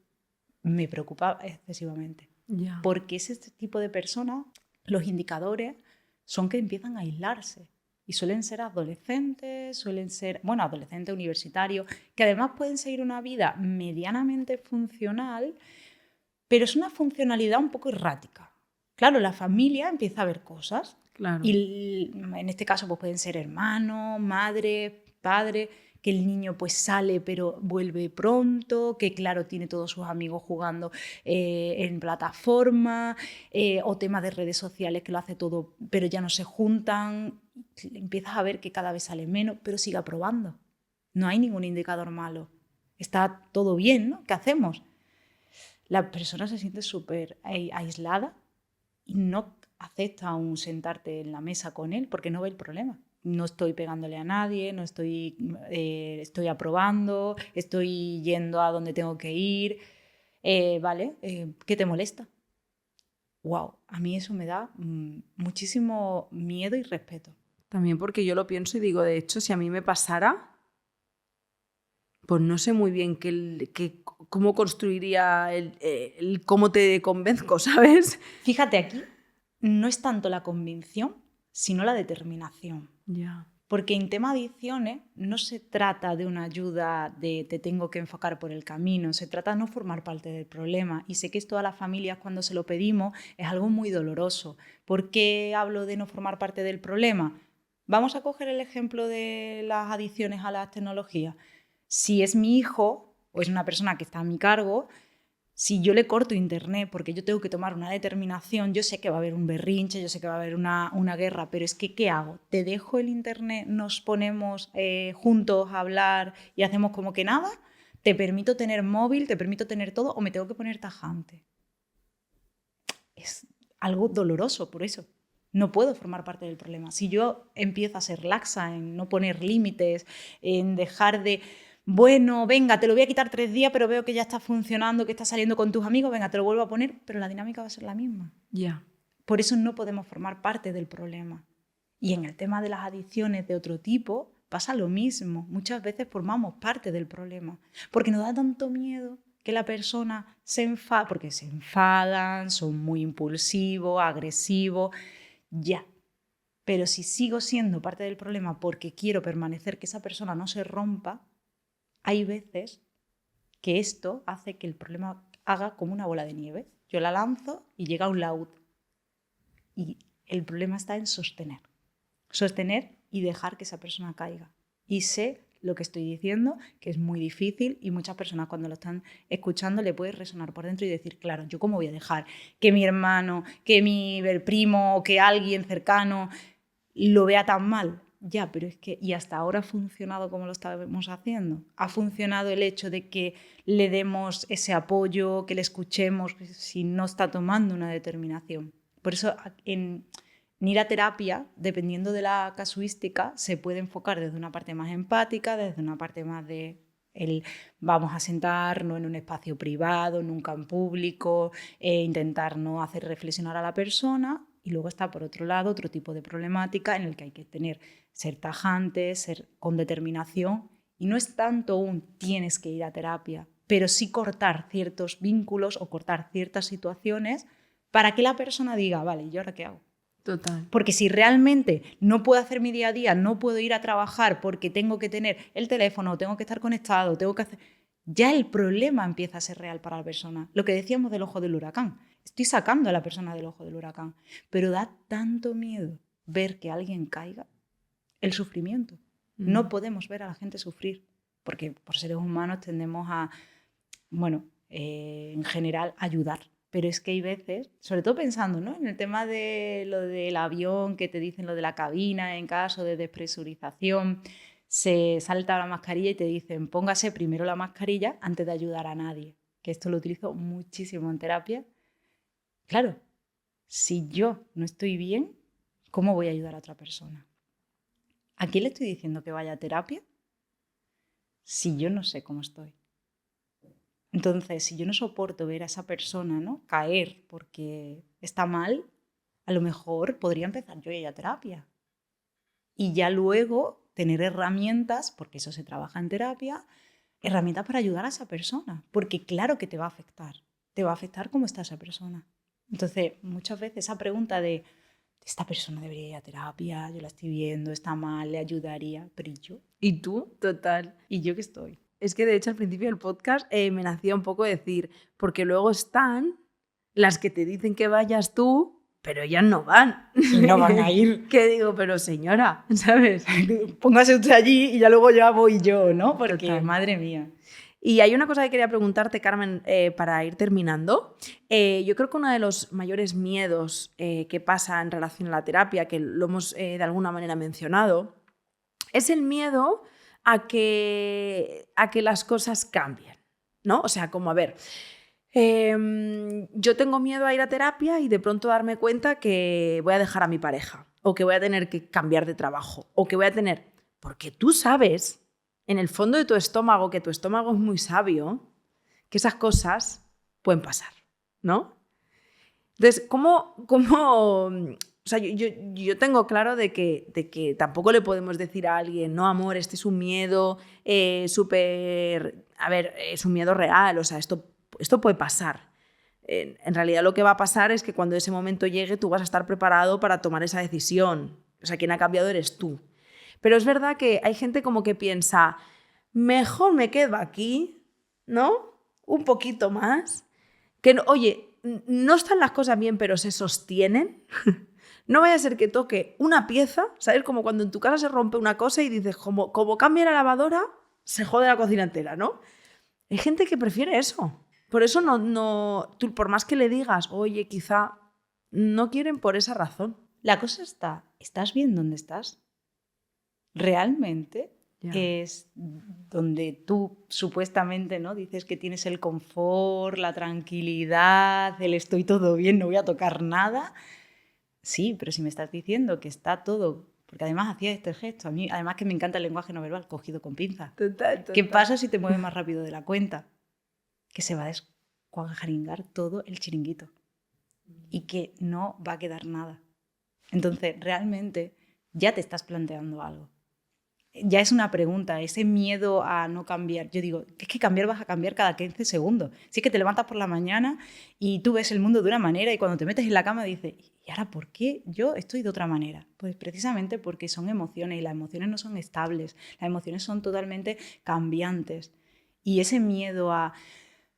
Me preocupa excesivamente. Ya. Porque es este tipo de personas, los indicadores son que empiezan a aislarse. Y suelen ser adolescentes, adolescentes universitarios, que además pueden seguir una vida medianamente funcional, pero es una funcionalidad un poco errática. Claro, la familia empieza a ver cosas. Claro. Y en este caso pues pueden ser hermanos, madre, padre, que el niño pues sale pero vuelve pronto, que claro tiene todos sus amigos jugando en plataforma, o temas de redes sociales que lo hace todo pero ya no se juntan. Empiezas a ver que cada vez sale menos, pero sigue probando. No hay ningún indicador malo. Está todo bien, ¿no? ¿Qué hacemos? La persona se siente súper aislada y no acepta aún sentarte en la mesa con él porque no ve el problema. No estoy pegándole a nadie, no estoy aprobando, estoy yendo a donde tengo que ir. ¿Vale? ¿Qué te molesta? Wow, a mí eso me da muchísimo miedo y respeto. También porque yo lo pienso y digo, de hecho, si a mí me pasara, pues no sé muy bien cómo construiría el cómo te convenzco, ¿sabes? Fíjate, aquí no es tanto la convicción, sino la determinación. Ya. Porque en tema de adicciones no se trata de una ayuda de te tengo que enfocar por el camino, se trata de no formar parte del problema. Y sé que esto a las familias cuando se lo pedimos es algo muy doloroso. ¿Por qué hablo de no formar parte del problema? Vamos a coger el ejemplo de las adicciones a las tecnologías. Si es mi hijo o es una persona que está a mi cargo, si yo le corto internet porque yo tengo que tomar una determinación, yo sé que va a haber un berrinche, yo sé que va a haber una guerra, pero es que ¿qué hago? ¿Te dejo el internet, nos ponemos juntos a hablar y hacemos como que nada? ¿Te permito tener móvil, te permito tener todo o me tengo que poner tajante? Es algo doloroso por eso. No puedo formar parte del problema. Si yo empiezo a ser laxa en no poner límites, en dejar de... Bueno, venga, te lo voy a quitar 3 días, pero veo que ya está funcionando, que estás saliendo con tus amigos, venga, te lo vuelvo a poner, pero la dinámica va a ser la misma. Ya. Por eso no podemos formar parte del problema. Y en el tema de las adicciones de otro tipo pasa lo mismo. Muchas veces formamos parte del problema, porque nos da tanto miedo que la persona se enfada, porque se enfadan, son muy impulsivos, agresivos, ya. Pero si sigo siendo parte del problema porque quiero permanecer, que esa persona no se rompa, hay veces que esto hace que el problema haga como una bola de nieve. Yo la lanzo y llega un laúd. Y el problema está en sostener. Sostener y dejar que esa persona caiga. Y sé lo que estoy diciendo, que es muy difícil y muchas personas cuando lo están escuchando le puede resonar por dentro y decir, claro, ¿yo cómo voy a dejar que mi hermano, que mi primo, que alguien cercano lo vea tan mal? Ya, pero es que, ¿y hasta ahora ha funcionado como lo estábamos haciendo? ¿Ha funcionado el hecho de que le demos ese apoyo, que le escuchemos, si no está tomando una determinación? Por eso, en ir a terapia, dependiendo de la casuística, se puede enfocar desde una parte más empática, desde una parte más de vamos a sentarnos en un espacio privado, nunca en público, intentar no hacer reflexionar a la persona. Y luego está, por otro lado, otro tipo de problemática en el que hay que ser tajante, ser con determinación. Y no es tanto tienes que ir a terapia, pero sí cortar ciertos vínculos o cortar ciertas situaciones para que la persona diga, vale, ¿y ahora qué hago? Total. Porque si realmente no puedo hacer mi día a día, no puedo ir a trabajar porque tengo que tener el teléfono, tengo que estar conectado, tengo que hacer... Ya el problema empieza a ser real para la persona. Lo que decíamos del ojo del huracán. Estoy sacando a la persona del ojo del huracán. Pero da tanto miedo ver que alguien caiga. el sufrimiento. No podemos ver a la gente sufrir, porque por seres humanos tendemos a, en general, ayudar. Pero es que hay veces, sobre todo pensando, ¿no?, en el tema de lo del avión, que te dicen lo de la cabina, en caso de despresurización, se salta la mascarilla y te dicen póngase primero la mascarilla antes de ayudar a nadie. Que esto lo utilizo muchísimo en terapia. Claro, si yo no estoy bien, ¿cómo voy a ayudar a otra persona? ¿A quién le estoy diciendo que vaya a terapia si yo no sé cómo estoy? Entonces, si yo no soporto ver a esa persona, ¿no?, caer porque está mal, a lo mejor podría empezar yo a ir a terapia. Y ya luego tener herramientas, porque eso se trabaja en terapia, herramientas para ayudar a esa persona. Porque claro que te va a afectar. Te va a afectar cómo está esa persona. Entonces, muchas veces esa pregunta de esta persona debería ir a terapia, yo la estoy viendo, está mal, le ayudaría, pero ¿y yo? ¿Y tú? Total. ¿Y yo qué estoy? Es que de hecho al principio del podcast me nacía un poco decir, porque luego están las que te dicen que vayas tú, pero ellas no van. Y no van a ir. Que digo, pero señora, ¿sabes? Póngase usted allí y ya luego ya voy yo, ¿no? Porque, Total. madre mía. Y hay una cosa que quería preguntarte, Carmen, para ir terminando. Yo creo que uno de los mayores miedos que pasa en relación a la terapia, que lo hemos de alguna manera mencionado, es el miedo a que las cosas cambien, ¿no? O sea, como a ver, yo tengo miedo a ir a terapia y de pronto darme cuenta que voy a dejar a mi pareja, o que voy a tener que cambiar de trabajo, o que voy a tener... Porque tú sabes, en el fondo de tu estómago, que tu estómago es muy sabio, que esas cosas pueden pasar, ¿no? Entonces, ¿cómo o sea, yo tengo claro de que tampoco le podemos decir a alguien, no, amor, este es un miedo súper... A ver, es un miedo real, o sea, esto puede pasar. En realidad lo que va a pasar es que cuando ese momento llegue tú vas a estar preparado para tomar esa decisión. O sea, quien ha cambiado eres tú. Pero es verdad que hay gente como que piensa, mejor me quedo aquí, ¿no? Un poquito más. Que, oye, no están las cosas bien, pero se sostienen. No vaya a ser que toque una pieza, ¿sabes? Como cuando en tu casa se rompe una cosa y dices, como cambia la lavadora, se jode la cocina entera, ¿no? Hay gente que prefiere eso. Por eso tú, por más que le digas, oye, quizá, no quieren por esa razón. La cosa está, ¿estás bien donde estás? ¿Realmente es donde tú supuestamente, ¿no?, dices que tienes el confort, la tranquilidad, el estoy todo bien, no voy a tocar nada? Sí, pero si me estás diciendo que está todo... Porque además hacía este gesto, a mí además que me encanta el lenguaje no verbal, cogido con pinza. Total. ¿Qué pasa si te mueves más rápido de la cuenta? Que se va a descuajaringar todo el chiringuito y que no va a quedar nada. Entonces, realmente ya te estás planteando algo. Ya es una pregunta, ese miedo a no cambiar. Yo digo, es que cambiar vas a cambiar cada 15 segundos. Si es que te levantas por la mañana y tú ves el mundo de una manera y cuando te metes en la cama dices, ¿y ahora por qué yo estoy de otra manera? Pues precisamente porque son emociones y las emociones no son estables, las emociones son totalmente cambiantes. Y ese miedo a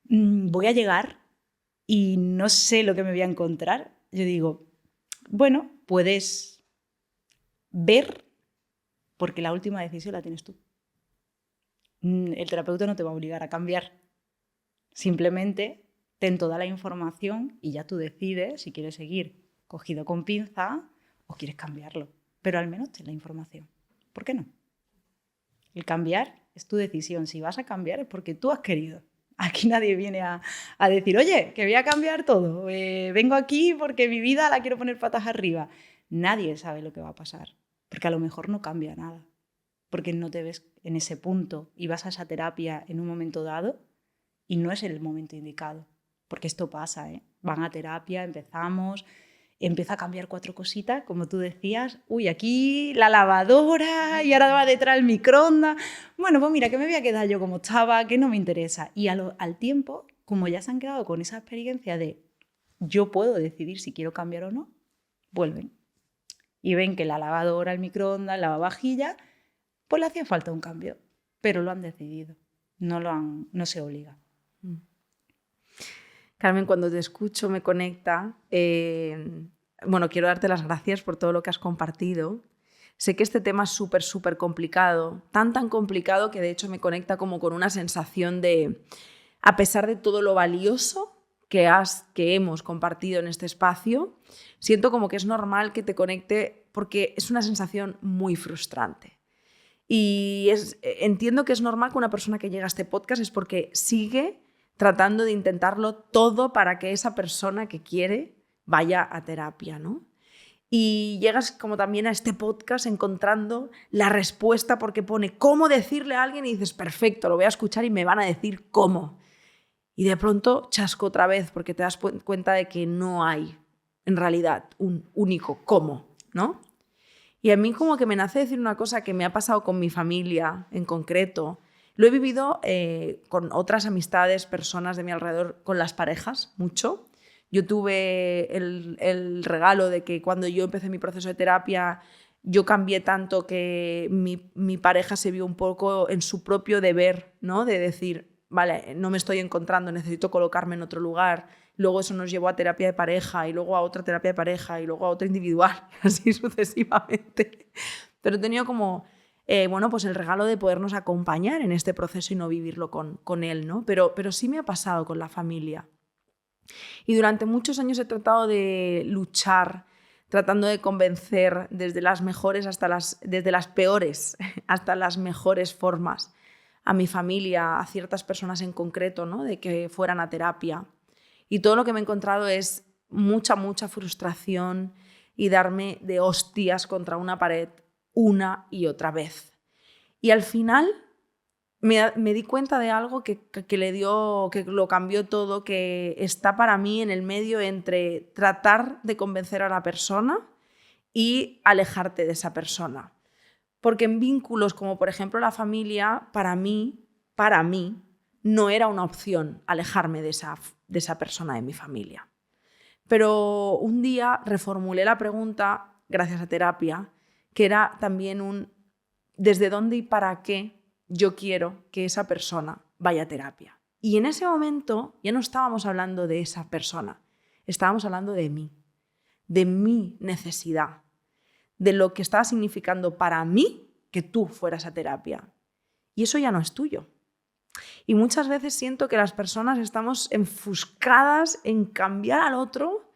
voy a llegar y no sé lo que me voy a encontrar, yo digo, bueno, puedes ver, porque la última decisión la tienes tú. El terapeuta no te va a obligar a cambiar. Simplemente ten toda la información y ya tú decides si quieres seguir cogido con pinza o quieres cambiarlo. Pero al menos ten la información. ¿Por qué no? El cambiar es tu decisión. Si vas a cambiar es porque tú has querido. Aquí nadie viene a decir, oye, que voy a cambiar todo. Vengo aquí porque mi vida la quiero poner patas arriba. Nadie sabe lo que va a pasar. Porque a lo mejor no cambia nada. Porque no te ves en ese punto y vas a esa terapia en un momento dado y no es el momento indicado. Porque esto pasa, ¿eh? Van a terapia, empezamos, empieza a cambiar 4 cositas, como tú decías. Uy, aquí la lavadora y ahora va detrás el microondas. Bueno, pues mira, que me voy a quedar yo como estaba, que no me interesa. Y al tiempo, como ya se han quedado con esa experiencia de yo puedo decidir si quiero cambiar o no, vuelven. Y ven que la lavadora, el microondas, la lavavajilla, pues le hacía falta un cambio, pero lo han decidido, no se obliga. Carmen, cuando te escucho me conecta. Bueno, quiero darte las gracias por todo lo que has compartido, Sé que este tema es súper, súper complicado, tan complicado que de hecho me conecta como con una sensación de, a pesar de todo lo valioso que hemos compartido en este espacio, siento como que es normal que te conecte porque es una sensación muy frustrante. Y entiendo que es normal que una persona que llega a este podcast es porque sigue tratando de intentarlo todo para que esa persona que quiere vaya a terapia, ¿no? Y llegas como también a este podcast encontrando la respuesta porque pone cómo decirle a alguien y dices, perfecto, lo voy a escuchar y me van a decir cómo. Y de pronto chasco otra vez porque te das cuenta de que no hay en realidad un único cómo, ¿no? Y a mí como que me nace decir una cosa que me ha pasado con mi familia en concreto. Lo he vivido con otras amistades, personas de mi alrededor, con las parejas, mucho. Yo tuve el regalo de que cuando yo empecé mi proceso de terapia, yo cambié tanto que mi pareja se vio un poco en su propio deber, ¿no? De decir, vale, no me estoy encontrando, necesito colocarme en otro lugar. Luego eso nos llevó a terapia de pareja y luego a otra terapia de pareja y luego a otra individual, así sucesivamente. Pero he tenido como, pues el regalo de podernos acompañar en este proceso y no vivirlo con él, ¿no? Pero sí me ha pasado con la familia. Y durante muchos años he tratado de luchar, tratando de convencer desde las mejores desde las peores hasta las mejores formas a mi familia, a ciertas personas en concreto, ¿no? De que fueran a terapia. Y todo lo que me he encontrado es mucha frustración y darme de hostias contra una pared una y otra vez. Y al final me di cuenta de algo que lo cambió todo, que está para mí en el medio entre tratar de convencer a la persona y alejarte de esa persona. Porque en vínculos como por ejemplo la familia, para mí, no era una opción alejarme de esa persona de mi familia. Pero un día reformulé la pregunta, gracias a terapia, que era también ¿desde dónde y para qué yo quiero que esa persona vaya a terapia? Y en ese momento ya no estábamos hablando de esa persona, estábamos hablando de mi necesidad, de lo que estaba significando para mí que tú fueras a terapia. Y eso ya no es tuyo. Y muchas veces siento que las personas estamos enfuscadas en cambiar al otro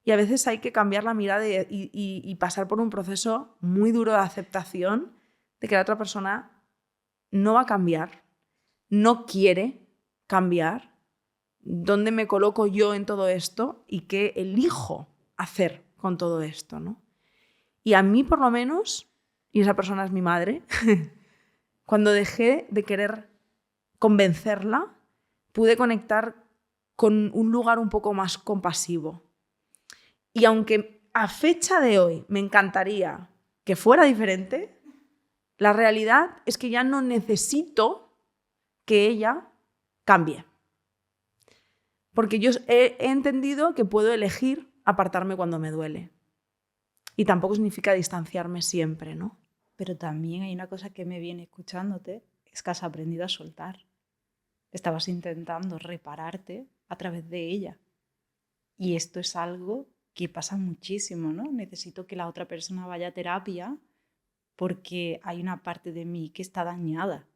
y a veces hay que cambiar la mirada y pasar por un proceso muy duro de aceptación de que la otra persona no va a cambiar, no quiere cambiar. ¿Dónde me coloco yo en todo esto y qué elijo hacer con todo esto, ¿no? Y a mí, por lo menos, y esa persona es mi madre, cuando dejé de querer convencerla, pude conectar con un lugar un poco más compasivo. Y aunque a fecha de hoy me encantaría que fuera diferente, la realidad es que ya no necesito que ella cambie. Porque yo he entendido que puedo elegir apartarme cuando me duele. Y tampoco significa distanciarme siempre, ¿no? Pero también hay una cosa que me viene escuchándote, es que has aprendido a soltar. Estabas intentando repararte a través de ella. Y esto es algo que pasa muchísimo, ¿no? Necesito que la otra persona vaya a terapia porque hay una parte de mí que está dañada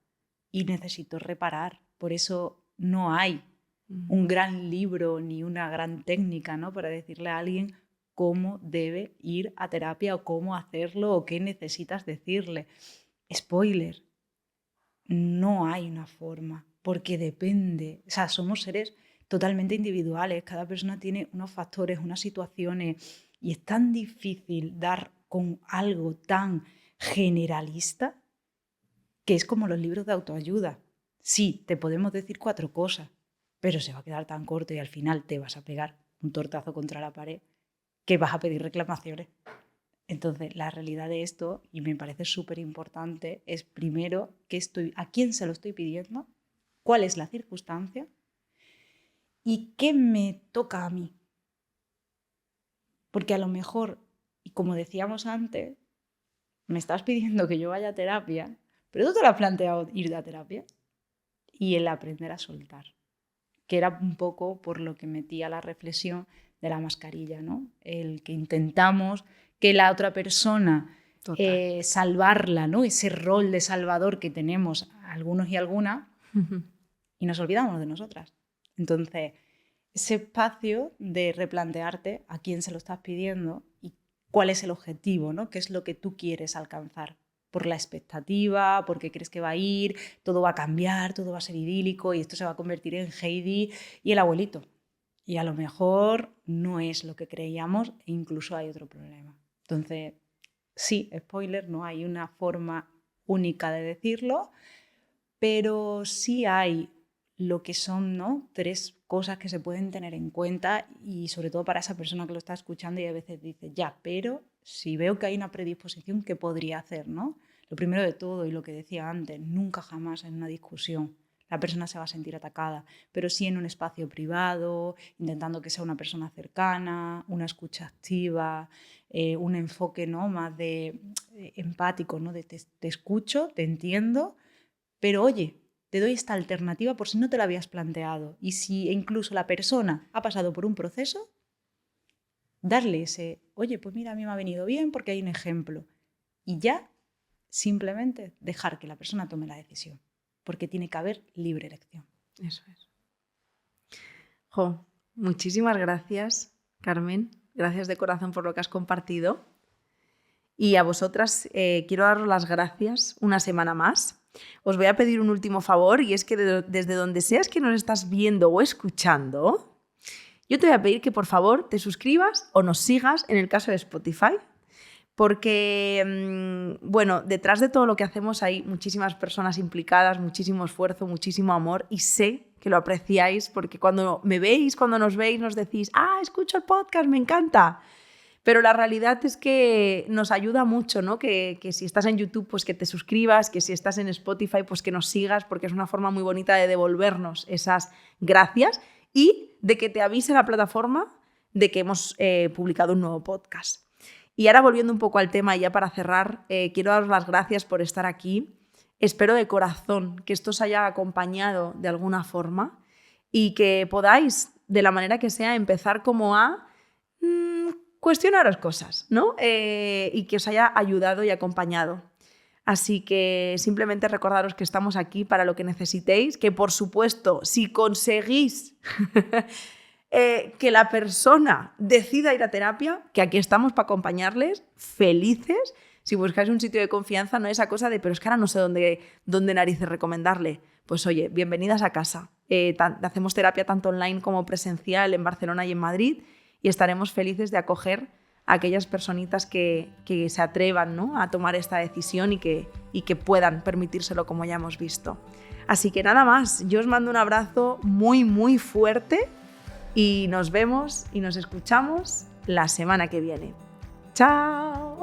y necesito reparar. Por eso no hay un gran libro ni una gran técnica, ¿no? Para decirle a alguien cómo debe ir a terapia o cómo hacerlo o qué necesitas decirle. Spoiler, no hay una forma, porque depende, o sea, somos seres totalmente individuales, cada persona tiene unos factores, unas situaciones y es tan difícil dar con algo tan generalista que es como los libros de autoayuda. Sí, te podemos decir 4 cosas, pero se va a quedar tan corto y al final te vas a pegar un tortazo contra la pared que vas a pedir reclamaciones. Entonces, la realidad de esto, y me parece súper importante, es primero a quién se lo estoy pidiendo, cuál es la circunstancia y qué me toca a mí. Porque a lo mejor, y como decíamos antes, me estás pidiendo que yo vaya a terapia, pero tú te lo has planteado ir a terapia y el aprender a soltar, que era un poco por lo que metía la reflexión de la mascarilla, ¿no? El que intentamos que la otra persona salvarla, ¿no? Ese rol de salvador que tenemos algunos y algunas, y nos olvidamos de nosotras. Entonces, ese espacio de replantearte a quién se lo estás pidiendo y cuál es el objetivo, ¿no? ¿Qué es lo que tú quieres alcanzar? Por la expectativa, porque crees que va a ir, todo va a cambiar, todo va a ser idílico y esto se va a convertir en Heidi y el abuelito. Y a lo mejor no es lo que creíamos e incluso hay otro problema. Entonces, sí, spoiler, no hay una forma única de decirlo, pero sí hay lo que son, ¿no? 3 cosas que se pueden tener en cuenta y sobre todo para esa persona que lo está escuchando y a veces dice, ya, pero si veo que hay una predisposición, ¿qué podría hacer, no? Lo primero de todo, y lo que decía antes, nunca jamás en una discusión la persona se va a sentir atacada, pero sí en un espacio privado, intentando que sea una persona cercana, una escucha activa, un enfoque, ¿no? Más de empático, ¿no? De te escucho, te entiendo, pero oye, te doy esta alternativa por si no te la habías planteado. Y si incluso la persona ha pasado por un proceso, darle ese, oye, pues mira, a mí me ha venido bien porque hay un ejemplo. Y ya, simplemente dejar que la persona tome la decisión. Porque tiene que haber libre elección. Eso es. Jo, muchísimas gracias, Carmen. Gracias de corazón por lo que has compartido. Y a vosotras quiero daros las gracias una semana más. Os voy a pedir un último favor y es que desde donde seas que nos estás viendo o escuchando, yo te voy a pedir que por favor te suscribas o nos sigas en el caso de Spotify. Porque, bueno, detrás de todo lo que hacemos hay muchísimas personas implicadas, muchísimo esfuerzo, muchísimo amor y sé que lo apreciáis porque cuando me veis, cuando nos veis, nos decís, escucho el podcast, me encanta. Pero la realidad es que nos ayuda mucho, ¿no? Que si estás en YouTube, pues que te suscribas, que si estás en Spotify, pues que nos sigas, porque es una forma muy bonita de devolvernos esas gracias y de que te avise la plataforma de que hemos publicado un nuevo podcast. Y ahora volviendo un poco al tema, ya para cerrar, quiero daros las gracias por estar aquí. Espero de corazón que esto os haya acompañado de alguna forma y que podáis, de la manera que sea, empezar como a cuestionaros cosas, ¿no? Y que os haya ayudado y acompañado. Así que simplemente recordaros que estamos aquí para lo que necesitéis, que por supuesto, si conseguís que la persona decida ir a terapia, que aquí estamos para acompañarles, felices. Si buscáis un sitio de confianza, no esa cosa de, pero es que ahora no sé dónde narices recomendarle. Pues oye, bienvenidas a casa. Hacemos terapia tanto online como presencial en Barcelona y en Madrid y estaremos felices de acoger a aquellas personitas que se atrevan, ¿no? A tomar esta decisión y que puedan permitírselo como ya hemos visto. Así que nada más, yo os mando un abrazo muy, muy fuerte y nos vemos y nos escuchamos la semana que viene. ¡Chao!